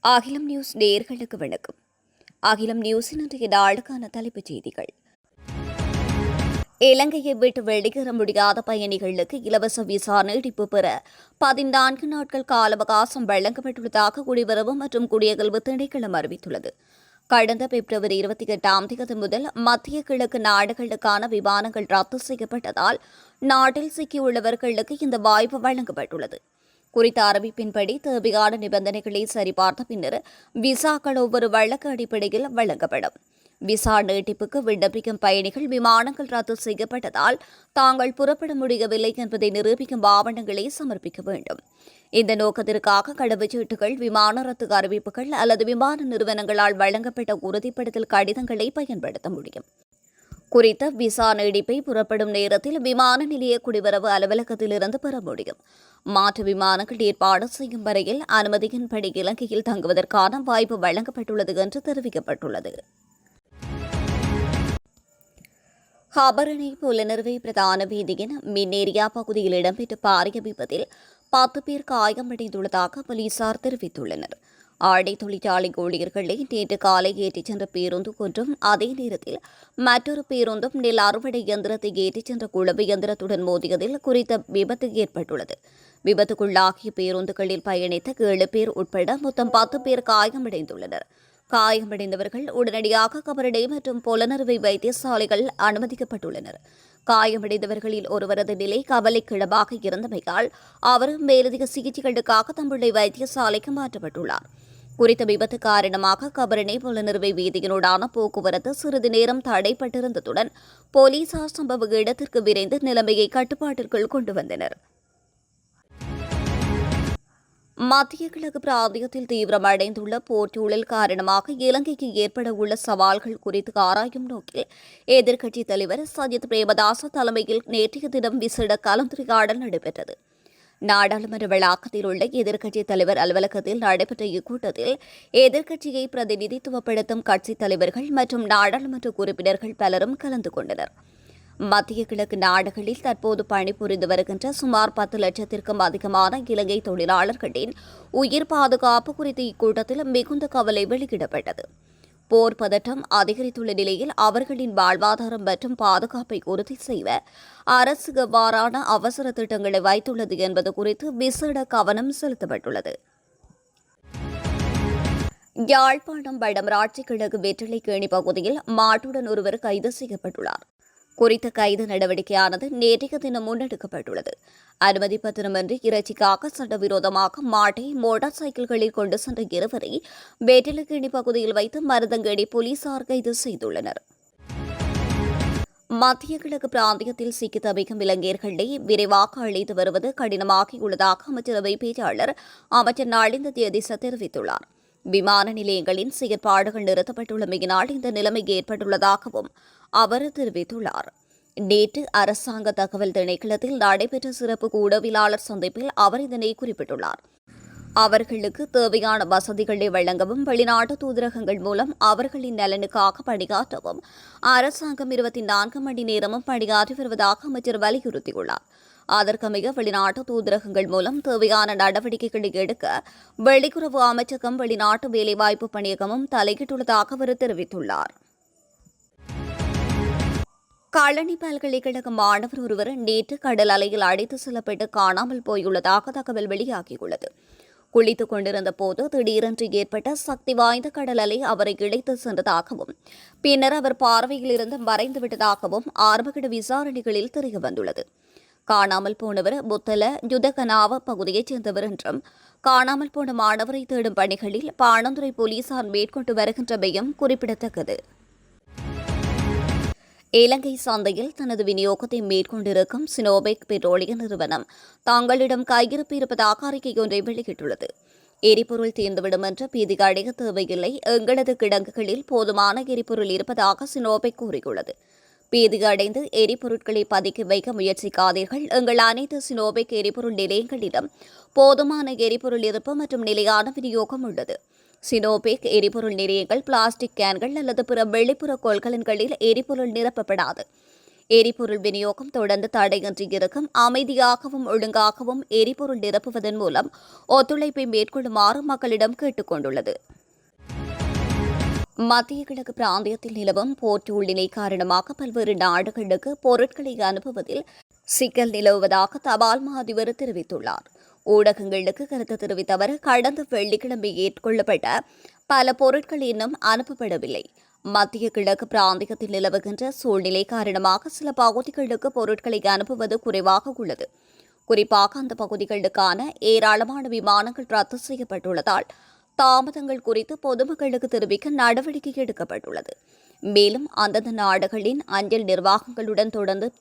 அகிலம் நியூஸ் நேயர்களுக்கு வணக்கம். அகிலம் நியூஸின் இன்றைய நாளுக்கான தலைப்புச் செய்திகள். இலங்கையை விட்டு வெளியேற முடியாத பயணிகளுக்கு இலவச விசா நீட்டிப்பு பெற 14 நாட்கள் கால அவகாசம் வழங்கப்பட்டுள்ளதாக குடிவரவு மற்றும் குடியகல்வு திணைக்களம் அறிவித்துள்ளது. கடந்த பிப்ரவரி 28ஆம் தேதி முதல் மத்திய கிழக்கு நாடுகளுக்கான விமானங்கள் ரத்து செய்யப்பட்டதால் நாட்டில் சிக்கியுள்ளவர்களுக்கு இந்த வாய்ப்பு வழங்கப்பட்டுள்ளது. குறித்த அறிவிப்பின்படி தேவையான நிபந்தனைகளை சரிபார்த்த பின்னர் விசாக்கள் ஒவ்வொரு வழக்கு அடிப்படையில் வழங்கப்படும். விசா நீட்டிப்புக்கு விண்ணப்பிக்கும் பயணிகள் விமானங்கள் ரத்து செய்யப்பட்டதால் தாங்கள் புறப்பட முடியவில்லை என்பதை நிரூபிக்கும் ஆவணங்களை சமர்ப்பிக்க வேண்டும். இந்த நோக்கத்திற்காக கடவுச்சீட்டுகள், விமான ரத்து அறிவிப்புகள் அல்லது விமான நிறுவனங்களால் வழங்கப்பட்ட உறுதிப்படுத்தல் கடிதங்களை பயன்படுத்த முடியும். குறித்த விசா நீடிப்பை புறப்படும் நேரத்தில் விமான நிலைய குடிவரவு அலுவலகத்திலிருந்து பெற முடியும். மாற்று விமானங்கள் ஏற்பாடு செய்யும் வரையில் அனுமதியின்படி இலங்கையில் தங்குவதற்கான வாய்ப்பு வழங்கப்பட்டுள்ளது என்று தெரிவிக்கப்பட்டுள்ளது. ஹபரணி புலனறுவை பிரதான வீதியின் மின்னேரியா பகுதியில் இடம்பெற்ற பாரிய விபத்தில் 10 பேர் காயமடைந்துள்ளதாக போலீசார் தெரிவித்துள்ளனர். ஆடை தொழிற்சாலை ஊழியர்களை நேற்று காலை ஏற்றிச் சென்ற பேருந்து ஒன்றும் அதே நேரத்தில் மற்றொரு பேருந்தும் நெல் அறுவடை இயந்திரத்தை ஏற்றிச் சென்ற குழம்பு இயந்திரத்துடன் மோதியதில் குறித்த விபத்து ஏற்பட்டுள்ளது. விபத்துக்குள்ளாகிய பேருந்துகளில் பயணித்த 7 பேர் உட்பட மொத்தம் 10 பேர் காயமடைந்துள்ளனர். காயமடைந்தவர்கள் உடனடியாக கபரடை மற்றும் புலனறுவை வைத்தியசாலைகள் அனுமதிக்கப்பட்டுள்ளனர். காயமடைந்தவர்களில் ஒருவரது நிலை கவலைக்கிடமாக இருந்தமையால் அவர் மேலதிக சிகிச்சைகளுக்காக தம்புள்ளை வைத்தியசாலைக்கு மாற்றப்பட்டுள்ளார். குறித்த விபத்து காரணமாக கபரணை புலனறுவை வீதியினூடான போக்குவரத்து சிறிது நேரம் தடைப்பட்டிருந்ததுடன் போலீசார் சம்பவ இடத்திற்கு விரைந்து நிலைமையை கட்டுப்பாட்டிற்குள் கொண்டு வந்தனர். மத்திய கிழக்கு பிராந்தியத்தில் தீவிரமடைந்துள்ள போர்ச்சூழல் காரணமாக இலங்கைக்கு ஏற்பட உள்ள சவால்கள் குறித்து ஆராயும் நோக்கில் எதிர்க்கட்சித் தலைவர் சஜித் பிரேமதாச தலைமையில் நேற்றைய தினம் விசேட கலந்துரையாடல் நடைபெற்றது. நாடாளுமன்ற வளாகத்தில் உள்ள எதிர்க்கட்சித் தலைவர் அலுவலகத்தில் நடைபெற்ற இக்கூட்டத்தில் எதிர்க்கட்சியை பிரதிநிதித்துவப்படுத்தும் கட்சித் தலைவர்கள் மற்றும் நாடாளுமன்ற உறுப்பினர்கள் பலரும் கலந்து கொண்டனர். மத்திய கிழக்கு நாடுகளில் தற்போது பணிபுரிந்து வருகின்ற சுமார் 10 லட்சத்திற்கும் அதிகமான இலங்கை தொழிலாளர்களின் உயிர் பாதுகாப்பு குறித்து இக்கூட்டத்தில் மிகுந்த கவலை வெளியிடப்பட்டது. போர் பதற்றம் அதிகரித்துள்ள நிலையில் அவர்களின் வாழ்வாதாரம் மற்றும் பாதுகாப்பை உறுதி செய்ய அரசு எவ்வாறான அவசர திட்டங்களை வைத்துள்ளது என்பது குறித்து விசேட கவனம் செலுத்தப்பட்டுள்ளது. யாழ்ப்பாணம் வடமராட்சி கிழக்கு வெற்றிலைக்கேணி பகுதியில் மாட்டுடன் ஒருவர் கைது செய்யப்பட்டுள்ளார். குறித்த கைது நடவடிக்கையானது நேற்றைய தினம் முன்னெடுக்கப்பட்டுள்ளது. அனுமதி பத்திரமின்றி இறைச்சிக்காக சட்டவிரோதமாக மாட்டை மோட்டார் சைக்கிள்களில் கொண்டு சென்ற இருவரை வேட்டிலக்கேணி பகுதியில் வைத்து மருதங்கேணி போலீசார் கைது செய்துள்ளனர். மத்திய கிழக்கு பிராந்தியத்தில் சிக்கி தவிக்கும் இளைஞர்களை விரைவாக அழைத்து வருவது கடினமாகியுள்ளதாக அமைச்சரவை பேச்சாளர் அமைச்சர் நலிந்த ஜெயதிச தெரிவித்துள்ளார். விமான நிலையங்களின் செயற்பாடுகள் நிறுத்தப்பட்டுள்ளமையினால் இந்த நிலைமை ஏற்பட்டுள்ளதாகவும் அவர் தெரிவித்துள்ளார். நேற்று அரசாங்க தகவல் திணைக்களத்தில் நடைபெற்ற சிறப்பு ஊடகவியலாளர் சந்திப்பில் அவர் இதனை குறிப்பிட்டுள்ளார். அவர்களுக்கு தேவையான வசதிகளை வழங்கவும் வெளிநாட்டு தூதரகங்கள் மூலம் அவர்களின் நலனுக்காக பணியாற்றவும் அரசாங்கம் 24 மணி நேரமும் பணியாற்றி வருவதாக அமைச்சர் வலியுறுத்தியுள்ளார். அதற்கமைய வெளிநாட்டு தூதரகங்கள் மூலம் தேவையான நடவடிக்கைகளை எடுக்க வெளியுறவு அமைச்சகம், வெளிநாட்டு வேலைவாய்ப்பு பணியகமும் தலையிட்டுள்ளதாக அவர் தெரிவித்துள்ளார். களனி பல்கலைக்கழக மாணவர் ஒருவர் நேற்று கடல் அலையில் அடித்து செல்லப்பட்டு காணாமல் போயுள்ளதாக தகவல் வெளியாகியுள்ளது. குளித்துக் கொண்டிருந்த போது திடீரென்று ஏற்பட்ட சக்தி வாய்ந்த கடல் அலை அவரை இழைத்து சென்றதாகவும் பின்னர் அவர் பார்வையில் இருந்து மறைந்துவிட்டதாகவும் ஆரம்பகட்ட விசாரணைகளில் தெரியவந்துள்ளது. காணாமல் போனவர் புத்தல யுதகனாவ பகுதியைச் சேர்ந்தவர் என்றும் காணாமல் போன மாணவரை தேடும் பணிகளில் பாணந்துறை போலீசார் மேற்கொண்டு வருகின்றமையும் குறிப்பிடத்தக்கது. இலங்கை சந்தையில் தனது விநியோகத்தை மேற்கொண்டிருக்கும் சினோபெக் பெட்ரோலிய நிறுவனம் தங்களிடம் கையிருப்பு இருப்பதாக அறிக்கை ஒன்றை வெளியிட்டுள்ளது. எரிபொருள் தீர்ந்துவிடும் என்ற பீதி அடைய தேவையில்லை, எங்களது கிடங்குகளில் போதுமான எரிபொருள் இருப்பதாக சினோபெக் கூறியுள்ளது. பீதியடைந்து எரிபொருட்களை பதுக்கி வைக்க முயற்சிக்காதீர்கள், எங்கள் அனைத்து சினோபெக் எரிபொருள் நிலையங்களிலும் போதுமான எரிபொருள் இருப்பு மற்றும் நிலையான விநியோகம் உள்ளது. சினோபெக் எரிபொருள் நிலையங்கள் பிளாஸ்டிக் கேன்கள் அல்லது பிற வெளிப்புற கொள்கலன்களில் எரிபொருள் நிரப்பப்படாது. எரிபொருள் விநியோகம் தொடர்ந்து தடையின்றி இருக்கும், அமைதியாகவும் ஒழுங்காகவும் எரிபொருள் நிரப்புவதன் மூலம் ஒத்துழைப்பை மேற்கொள்ளுமாறு மக்களிடம் கேட்டுக் கொண்டுள்ளது. மத்திய கிழக்கு பிராந்தியத்தில் நிலவும் போர் சூழ்நிலை காரணமாக பல்வேறு நாடுகளுக்கு பொருட்களை அனுப்புவதில் சிக்கல் நிலவுவதாக தபால் மா அதிபர் தெரிவித்துள்ளார். ஊடகங்களுக்கு கருத்து தெரிவித்த அவர், கடந்த வெள்ளிக்கிழமை ஏற்றுக்கொள்ளப்பட்ட பல பொருட்கள் இன்னும் அனுப்பப்படவில்லை. மத்திய கிழக்கு பிராந்தியத்தில் நிலவுகின்ற சூழ்நிலை காரணமாக சில பகுதிகளுக்கு பொருட்களை அனுப்புவது குறைவாக உள்ளது. குறிப்பாக அந்த பகுதிகளுக்கான ஏராளமான விமானங்கள் ரத்து செய்யப்பட்டுள்ளதால் தாமதங்கள் குறித்து பொதுமக்களுக்கு தெரிவிக்க நடவடிக்கை எடுக்கப்பட்டுள்ளது. மேலும் அந்தந்த நாடுகளின் அஞ்சல் நிர்வாகங்களுடன்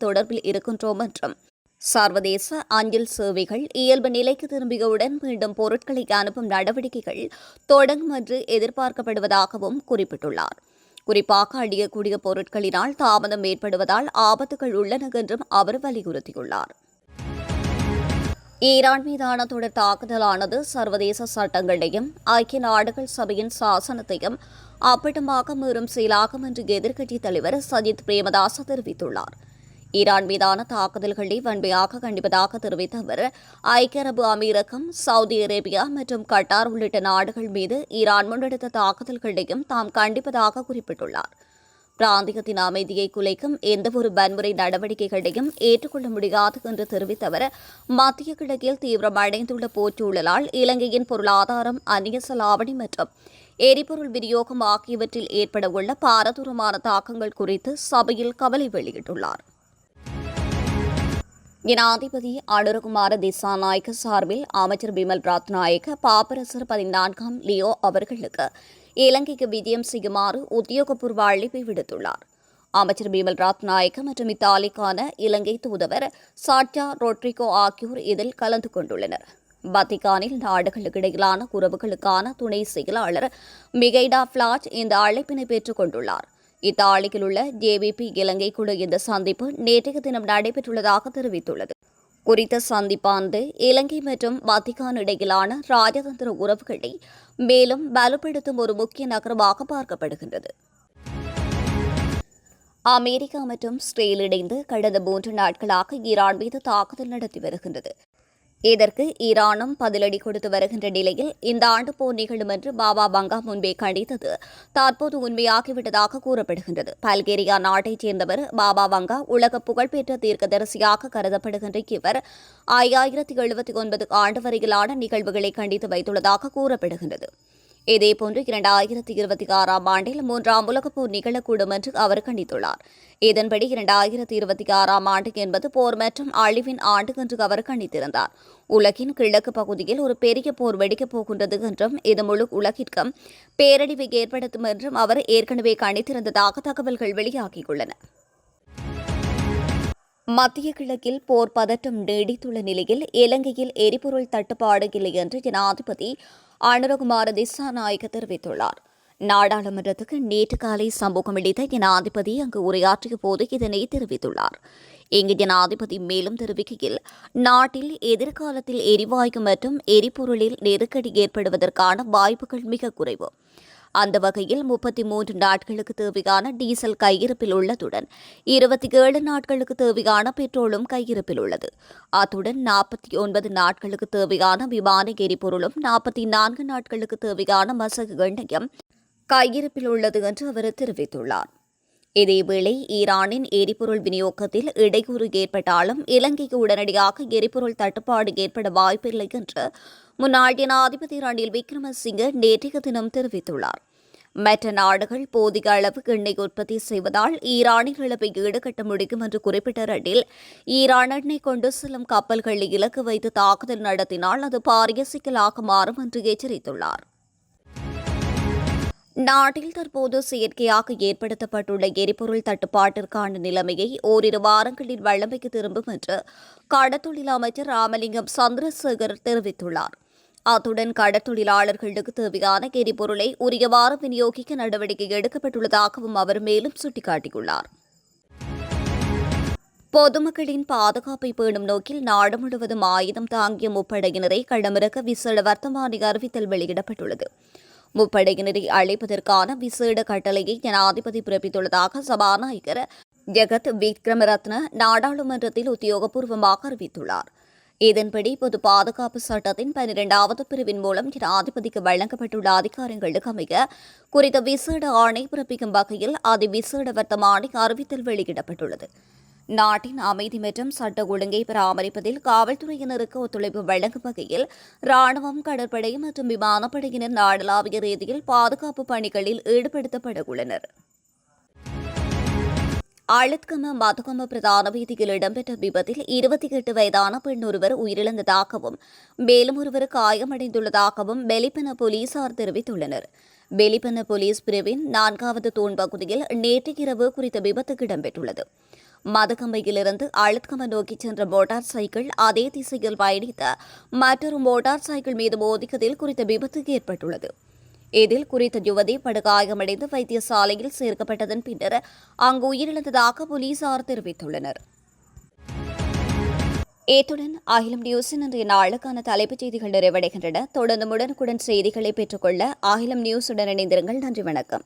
தொடர்பில் இருக்கின்றோம் என்றும் சர்வதேச அஞ்சல் சேவைகள் இயல்பு நிலைக்கு திரும்பியவுடன் மீண்டும் பொருட்களை அனுப்பும் நடவடிக்கைகள் தொடங்கும் என்று எதிர்பார்க்கப்படுவதாகவும் குறிப்பிட்டுள்ளார். குறிப்பாக அழியக்கூடிய பொருட்களினால் தாமதம் ஏற்படுவதால் ஆபத்துகள் உள்ளன என்றும் அவர் வலியுறுத்தியுள்ளார். ஈரான் மீதான தொடர் தாக்குதலானது சர்வதேச சட்டங்களையும் ஐக்கிய நாடுகள் சபையின் சாசனத்தையும் அப்பட்டமாக மீறும் செயலாகும் என்று எதிர்க்கட்சித் தலைவர் சஜித் பிரேமதாச தெரிவித்துள்ளார். ஈரான் மீதான தாக்குதல்களை வன்மையாக கண்டிப்பதாக தெரிவித்த அவர், ஐக்கிய அரபு அமீரகம், சவுதி அரேபியா மற்றும் கட்டார் உள்ளிட்ட நாடுகள் மீது ஈரான் முன்னெடுத்த தாக்குதல்களையும் தாம் கண்டிப்பதாக குறிப்பிட்டுள்ளார். பிராந்தியத்தின் அமைதியை குலைக்கும் எந்தவொரு வன்முறை நடவடிக்கைகளையும் ஏற்றுக்கொள்ள முடியாது என்று தெரிவித்த அவர், மத்திய கிழக்கில் தீவிரமடைந்துள்ள போர்ச்சூழலால் இலங்கையின் பொருளாதாரம், அந்நிய செலாவணி மற்றும் எரிபொருள் விநியோகம் ஆகியவற்றில் ஏற்படவுள்ள பாரதூரமான தாக்கங்கள் குறித்து சபையில் கவலை வெளியிட்டுள்ளார். ஜனாதிபதி அனுரகுமார திசாநாயக்க சார்பில் அமைச்சர் பிமல் ரத்நாயக்க பாப்பரசர் 14ஆம் லியோ அவர்களுக்கு இலங்கைக்கு விஜயம் செய்யுமாறு உத்தியோகபூர்வ அழைப்பை விடுத்துள்ளார். அமைச்சர் பிமல் ரத்நாயக்க மற்றும் இத்தாலிக்கான இலங்கை தூதுவர் சாட்சா ரொட்ரிகோ ஆகியோர் இதில் கலந்து கொண்டுள்ளனர். வத்திகானில் நாடுகளுக்கிடையிலான உறவுகளுக்கான துணை செயலாளர் மிகைடா பிளாச் இந்த அழைப்பினை பெற்றுக் கொண்டுள்ளார். இத்தாலியில் உள்ள ஜேவிபி இலங்கை குழு இந்த சந்திப்பு நேற்றைய தினம் நடைபெற்றுள்ளதாக தெரிவித்துள்ளது. குறித்த சந்திப்பானது இலங்கை மற்றும் வத்திகான் இடையிலான ராஜதந்திர உறவுகளை மேலும் வலுப்படுத்தும் ஒரு முக்கிய நகரமாக பார்க்கப்படுகின்றது. அமெரிக்கா மற்றும் இஸ்ரேல் இணைந்து கடந்த 3 நாட்களாக ஈரான் மீது தாக்குதல் நடத்தி வருகின்றது. இதற்கு ஈரானும் பதிலடி கொடுத்து வருகின்ற நிலையில் இந்த ஆண்டு போர் நிகழும் என்று பாபா வங்கா முன்பே கண்டித்தது தற்போது உண்மையாகிவிட்டதாக கூறப்படுகின்றது. பல்கேரியா நாட்டைச் சேர்ந்தவர் பாபா வங்கா உலக புகழ்பெற்ற தீர்க்கதரிசியாக கருதப்படுகின்ற இவர் 5079 ஆண்டு வரையிலான நிகழ்வுகளை கண்டித்து வைத்துள்ளதாக கூறப்படுகின்றது. இதேபோன்று 2026ஆம் ஆண்டில் 3ஆம் உலகப் போர் நிகழக்கூடும் என்று அவர் கணித்துள்ளார். இதன்படி 2026ஆம் ஆண்டு என்பது போர் மற்றும் அழிவின் ஆண்டு என்று அவர் கணித்திருந்தார். உலகின் கிழக்கு பகுதியில் ஒரு பெரிய போர் வெடிக்கப் போகின்றது என்றும் இது முழு உலகிற்கும் பேரழிவை ஏற்படுத்தும் என்றும் அவர் ஏற்கனவே கணித்திருந்ததாக தகவல்கள் வெளியாகியுள்ளன. மத்திய கிழக்கில் போர் பதட்டம் நீடித்துள்ள நிலையில் இலங்கையில் எரிபொருள் தட்டுப்பாடு இல்லை என்று ஜனாதிபதி அனுரகுமார திசாநாயக்க தெரிவித்துள்ளார். நாடாளுமன்றத்துக்கு நேற்று காலை சமூகமளித்த ஜனாதிபதி அங்கு உரையாற்றிய போது இதனை தெரிவித்துள்ளார். இங்கு ஜனாதிபதி மேலும் தெரிவிக்கையில், நாட்டில் எதிர்காலத்தில் எரிவாயு மற்றும் எரிபொருளில் நெருக்கடி ஏற்படுவதற்கான வாய்ப்புகள் மிக குறைவு. அந்த வகையில் 33 நாட்களுக்கு தேவையான டீசல் கையிருப்பில் உள்ளதுடன் 27 நாட்களுக்கு தேவையான பெட்ரோலும் கையிருப்பில் உள்ளது. அத்துடன் 49 நாட்களுக்கு தேவையான விமான எரிபொருளும் 44 நாட்களுக்கு தேவையான மசகு எண்ணெயும் கையிருப்பில் உள்ளது என்று அவர் தெரிவித்துள்ளார். இதேவேளை ஈரானின் எரிபொருள் விநியோகத்தில் இடையூறு ஏற்பட்டாலும் இலங்கைக்கு உடனடியாக எரிபொருள் தட்டுப்பாடு ஏற்பட வாய்ப்பில்லை என்று முன்னாள் ஜனாதிபதி ரணில் விக்ரமசிங்கே நேற்றைய தினம் தெரிவித்துள்ளார். மற்ற நாடுகள் போதிய அளவு எண்ணெய் உற்பத்தி செய்வதால் ஈரானின் இழப்பை ஈடுகட்ட முடியும் என்று குறிப்பிட்ட ரணில், ஈரான் எண்ணெய் கொண்டு செல்லும் கப்பல்களை இலக்கு வைத்து தாக்குதல் நடத்தினால் அது பாரிய சிக்கலாக மாறும் என்று எச்சரித்துள்ளார். நாட்டில் தற்போது செயற்கையாக ஏற்படுத்தப்பட்டுள்ள எரிபொருள் தட்டுப்பாட்டிற்கான நிலைமையை ஓரிரு வாரங்களில் வழமைக்கு திரும்பும் என்று கடற்தொழில் அமைச்சர் ராமலிங்கம் சந்திரசேகர் தெரிவித்துள்ளார். அத்துடன் கடற்தொழிலாளர்களுக்கு தேவையான எரிபொருளை உரியவாறு விநியோகிக்க நடவடிக்கை எடுக்கப்பட்டுள்ளதாகவும் அவர் மேலும் சுட்டிக்காட்டியுள்ளார். பொதுமக்களின் பாதுகாப்பை பேணும் நோக்கில் நாடு முழுவதும் ஆயுதம் தாங்கிய முப்படையினரை களமிறக்க விசேட வர்த்தமானி அறிவித்தல் வெளியிடப்பட்டுள்ளது. முப்படையினரை அழைப்பதற்கான விசேட கட்டளையை ஜனாதிபதி பிறப்பித்துள்ளதாக சபாநாயகர் ஜெகத் விக்ரமரத்ன நாடாளுமன்றத்தில் உத்தியோகபூர்வமாக அறிவித்துள்ளார். இதன்படி பொது பாதுகாப்பு சட்டத்தின் 12வது பிரிவின் மூலம் ஜனாதிபதிக்கு வழங்கப்பட்டுள்ள அதிகாரங்களுக்கு அமைய குறித்த விசேட ஆணை பிறப்பிக்கும் வகையில் அதிவிசேட வர்த்தமானி அறிவித்தல் வெளியிடப்பட்டுள்ளது. நாட்டின் அமைதி மற்றும் சட்ட ஒழுங்கை பராமரிப்பதில் காவல்துறையினருக்கு ஒத்துழைப்பு வழங்கும் வகையில் ராணுவம், கடற்படை மற்றும் விமானப்படையினர் நாடளாவிய ரீதியில் பாதுகாப்பு பணிகளில் ஈடுபடுத்தப்பட உள்ளனர். அழுத்கம மதுகம பிரதான வீதியில் இடம்பெற்ற விபத்தில் 28 வயதான பெண் ஒருவர் உயிரிழந்ததாகவும் மேலும் ஒருவர் காயமடைந்துள்ளதாகவும் பெலிபன போலீசார் தெரிவித்துள்ளனர். பெலிபன போலீஸ் பிரிவின் 4வது தூண் பகுதியில் நேற்று இரவு குறித்த விபத்து இடம்பெற்றுள்ளது. மதுகமையிலிருந்து அழுத்கம நோக்கி சென்ற மோட்டார் சைக்கிள் அதே திசையில் பயணித்த மற்றொரு மோட்டார் சைக்கிள் மீது மோதியதில் குறித்த விபத்து ஏற்பட்டுள்ளது. இதில் குறித்த யுவதி படுகாயமடைந்து வைத்தியசாலையில் சேர்க்கப்பட்டதன் பின்னர் அங்கு உயிரிழந்ததாக போலீசார் தெரிவித்துள்ளனர். இத்துடன் அகிலம் நியூஸின் இன்றைய நாளுக்கான தலைப்புச் செய்திகள் நிறைவடைகின்றன. தொடர்ந்து உடனுக்குடன் செய்திகளை பெற்றுக்கொள்ள அகிலம் நியூஸுடன் இணைந்திருங்கள். நன்றி, வணக்கம்.